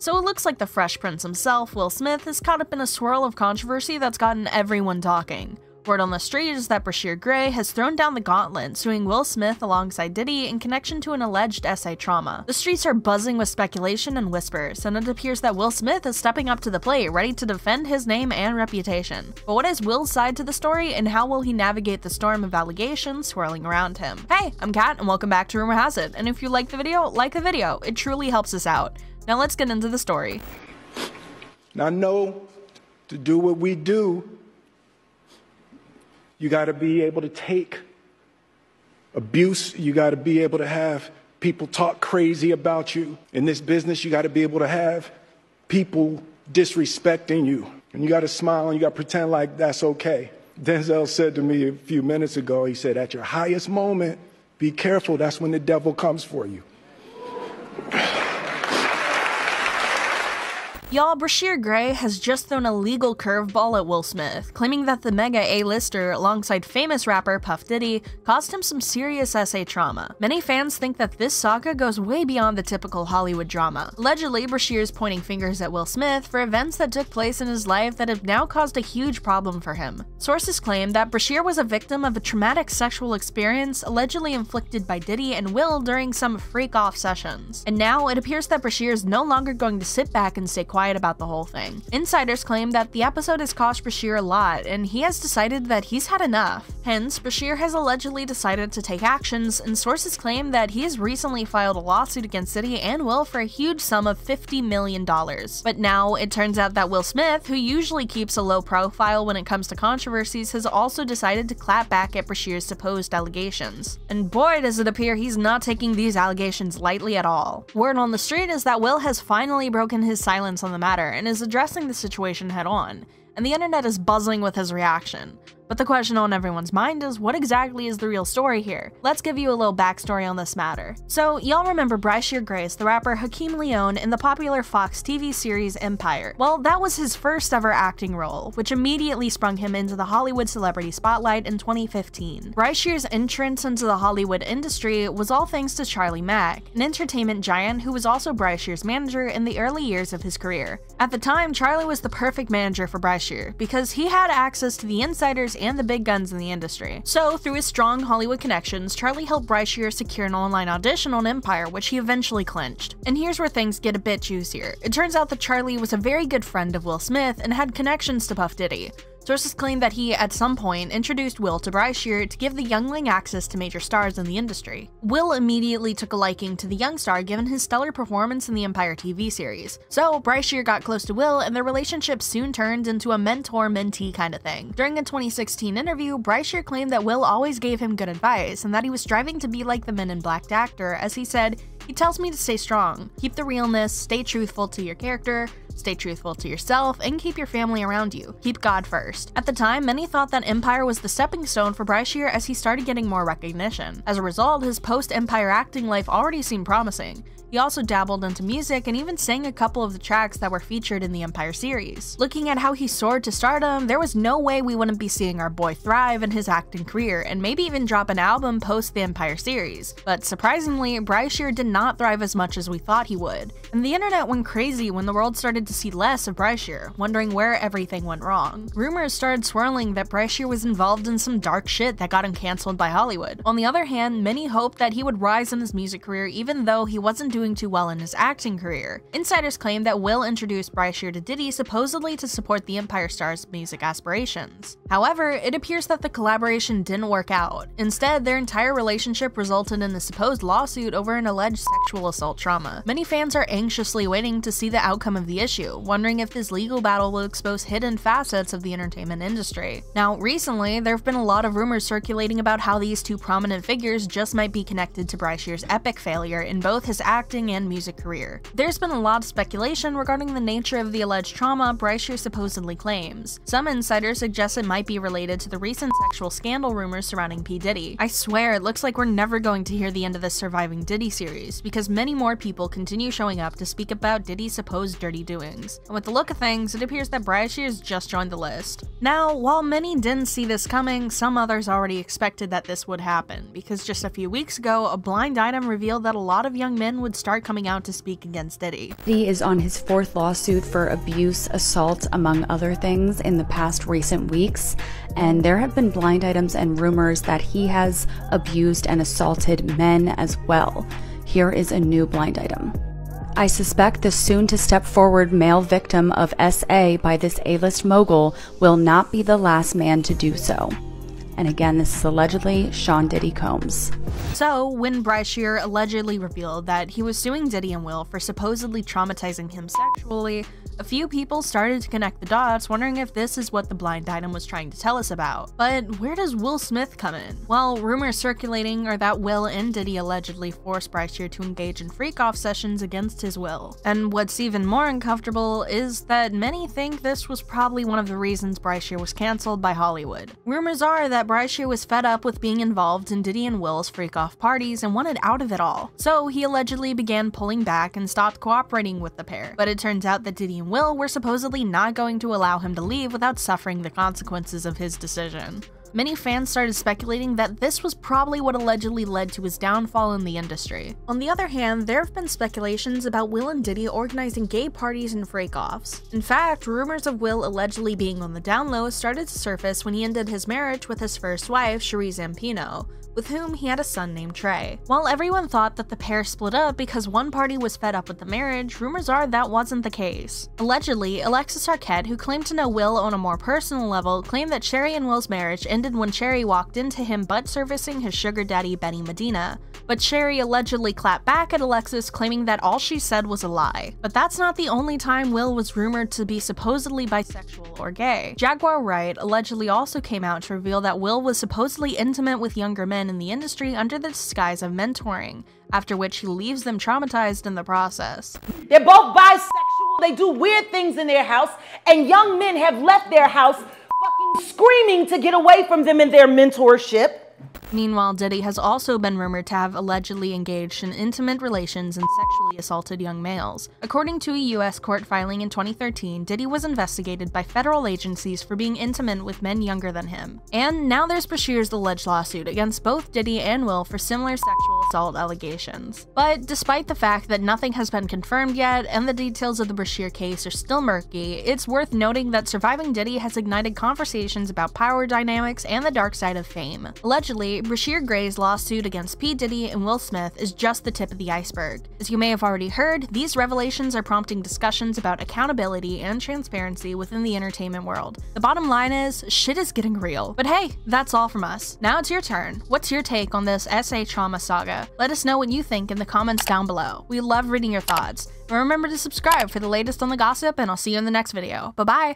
So it looks like the Fresh Prince himself, Will Smith, is caught up in a swirl of controversy that's gotten everyone talking. Word on the street is that Brashear Gray has thrown down the gauntlet, suing Will Smith alongside Diddy in connection to an alleged SA trauma. The streets are buzzing with speculation and whispers, and it appears that Will Smith is stepping up to the plate, ready to defend his name and reputation. But what is Will's side to the story, and how will he navigate the storm of allegations swirling around him? Hey, I'm Kat, and welcome back to Rumor Has It, and if you like the video, it truly helps us out. Now let's get into the story. Now know, to do what we do, you got to be able to take abuse. You got to be able to have people talk crazy about you. In this business, you got to be able to have people disrespecting you. And you got to smile and you got to pretend like that's okay. Denzel said to me a few minutes ago, he said, at your highest moment, be careful. That's when the devil comes for you. Y'all, Brashear Gray has just thrown a legal curveball at Will Smith, claiming that the mega A-lister, alongside famous rapper Puff Diddy, caused him some serious SA trauma. Many fans think that this saga goes way beyond the typical Hollywood drama. Allegedly, Brashear is pointing fingers at Will Smith for events that took place in his life that have now caused a huge problem for him. Sources claim that Brashear was a victim of a traumatic sexual experience allegedly inflicted by Diddy and Will during some freak-off sessions. And now, it appears that Brashear is no longer going to sit back and stay quiet about the whole thing. Insiders claim that the episode has cost Brashear a lot, and he has decided that he's had enough. Hence, Brashear has allegedly decided to take actions, and sources claim that he has recently filed a lawsuit against Diddy and Will for a huge sum of $50 million. But now, it turns out that Will Smith, who usually keeps a low profile when it comes to controversies, has also decided to clap back at Brashear's supposed allegations. And boy, does it appear he's not taking these allegations lightly at all. Word on the street is that Will has finally broken his silence on the matter and is addressing the situation head on, and the internet is buzzing with his reaction. But the question on everyone's mind is, what exactly is the real story here? Let's give you a little backstory on this matter. So, y'all remember Brashear Grace, the rapper Hakeem Leone, in the popular Fox TV series Empire. Well, that was his first ever acting role, which immediately sprung him into the Hollywood celebrity spotlight in 2015. Brashear's entrance into the Hollywood industry was all thanks to Charlie Mack, an entertainment giant who was also Brashear's manager in the early years of his career. At the time, Charlie was the perfect manager for Brashear, because he had access to the insiders and the big guns in the industry. So, through his strong Hollywood connections, Charlie helped Brashear secure an online audition on Empire, which he eventually clinched. And here's where things get a bit juicier. It turns out that Charlie was a very good friend of Will Smith and had connections to Puff Diddy. Sources claim that he, at some point, introduced Will to Brashear to give the youngling access to major stars in the industry. Will immediately took a liking to the young star given his stellar performance in the Empire TV series. So, Brashear got close to Will, and their relationship soon turned into a mentor-mentee kind of thing. During a 2016 interview, Brashear claimed that Will always gave him good advice, and that he was striving to be like the Men in Black actor, as he said, "He tells me to stay strong, keep the realness, stay truthful to your character, stay truthful to yourself, and keep your family around you. Keep God first." At the time, many thought that Empire was the stepping stone for Brashear as he started getting more recognition. As a result, his post-Empire acting life already seemed promising. He also dabbled into music and even sang a couple of the tracks that were featured in the Empire series. Looking at how he soared to stardom, there was no way we wouldn't be seeing our boy thrive in his acting career and maybe even drop an album post the Empire series. But surprisingly, Brashear did not thrive as much as we thought he would. And the internet went crazy when the world started to see less of Brashear, wondering where everything went wrong. Rumors started swirling that Brashear was involved in some dark shit that got him cancelled by Hollywood. On the other hand, many hoped that he would rise in his music career even though he wasn't doing too well in his acting career. Insiders claim that Will introduced Brashear to Diddy supposedly to support the Empire star's music aspirations. However, it appears that the collaboration didn't work out. Instead, their entire relationship resulted in a supposed lawsuit over an alleged sexual assault trauma. Many fans are anxiously waiting to see the outcome of the issue, wondering if this legal battle will expose hidden facets of the entertainment industry. Now, recently, there have been a lot of rumors circulating about how these two prominent figures just might be connected to Brashear's epic failure in both his acting and music career. There's been a lot of speculation regarding the nature of the alleged trauma Brashear supposedly claims. Some insiders suggest it might be related to the recent sexual scandal rumors surrounding P. Diddy. I swear, it looks like we're never going to hear the end of this surviving Diddy series, because many more people continue showing up enough to speak about Diddy's supposed dirty doings. And with the look of things, it appears that Brad Shears just joined the list. Now, while many didn't see this coming, some others already expected that this would happen, because just a few weeks ago, a blind item revealed that a lot of young men would start coming out to speak against Diddy. Diddy is on his 4th lawsuit for abuse, assault, among other things in the past recent weeks, and there have been blind items and rumors that he has abused and assaulted men as well. Here is a new blind item. I suspect the soon-to-step-forward male victim of SA by this A-list mogul will not be the last man to do so. And again, this is allegedly Sean Diddy Combs. So, when Bryce Shear allegedly revealed that he was suing Diddy and Will for supposedly traumatizing him sexually, a few people started to connect the dots, wondering if this is what the blind item was trying to tell us about. But where does Will Smith come in? Well, rumors circulating are that Will and Diddy allegedly forced Bryce Shear to engage in freak-off sessions against his will. And what's even more uncomfortable is that many think this was probably one of the reasons Bryce Shear was cancelled by Hollywood. Rumors are that Bryce Shear was fed up with being involved in Diddy and Will's freak-off parties and wanted out of it all. So he allegedly began pulling back and stopped cooperating with the pair. But it turns out that Diddy and Will were supposedly not going to allow him to leave without suffering the consequences of his decision. Many fans started speculating that this was probably what allegedly led to his downfall in the industry. On the other hand, there have been speculations about Will and Diddy organizing gay parties and freak-offs. In fact, rumors of Will allegedly being on the down low started to surface when he ended his marriage with his first wife, Cherie Zampino, with whom he had a son named Trey. While everyone thought that the pair split up because one party was fed up with the marriage, rumors are that wasn't the case. Allegedly, Alexis Arquette, who claimed to know Will on a more personal level, claimed that Cherie and Will's marriage ended when Cherie walked into him butt servicing his sugar daddy Benny Medina. But Cherie allegedly clapped back at Alexis, claiming that all she said was a lie. But that's not the only time Will was rumored to be supposedly bisexual or gay. Jaguar Wright allegedly also came out to reveal that Will was supposedly intimate with younger men in the industry under the disguise of mentoring, after which he leaves them traumatized in the process. They're both bisexual, they do weird things in their house, and young men have left their house fucking screaming to get away from them in their mentorship. Meanwhile, Diddy has also been rumored to have allegedly engaged in intimate relations and sexually assaulted young males. According to a US court filing in 2013, Diddy was investigated by federal agencies for being intimate with men younger than him. And now there's Bashir's alleged lawsuit against both Diddy and Will for similar sexual assault allegations. But despite the fact that nothing has been confirmed yet and the details of the Bashir case are still murky, it's worth noting that surviving Diddy has ignited conversations about power dynamics and the dark side of fame. Allegedly, Bashir Gray's lawsuit against P. Diddy and Will Smith is just the tip of the iceberg. As you may have already heard, these revelations are prompting discussions about accountability and transparency within the entertainment world. The bottom line is, shit is getting real. But hey, that's all from us. Now it's your turn. What's your take on this SA trauma saga? Let us know what you think in the comments down below. We love reading your thoughts. And remember to subscribe for the latest on the gossip, and I'll see you in the next video. Bye-bye!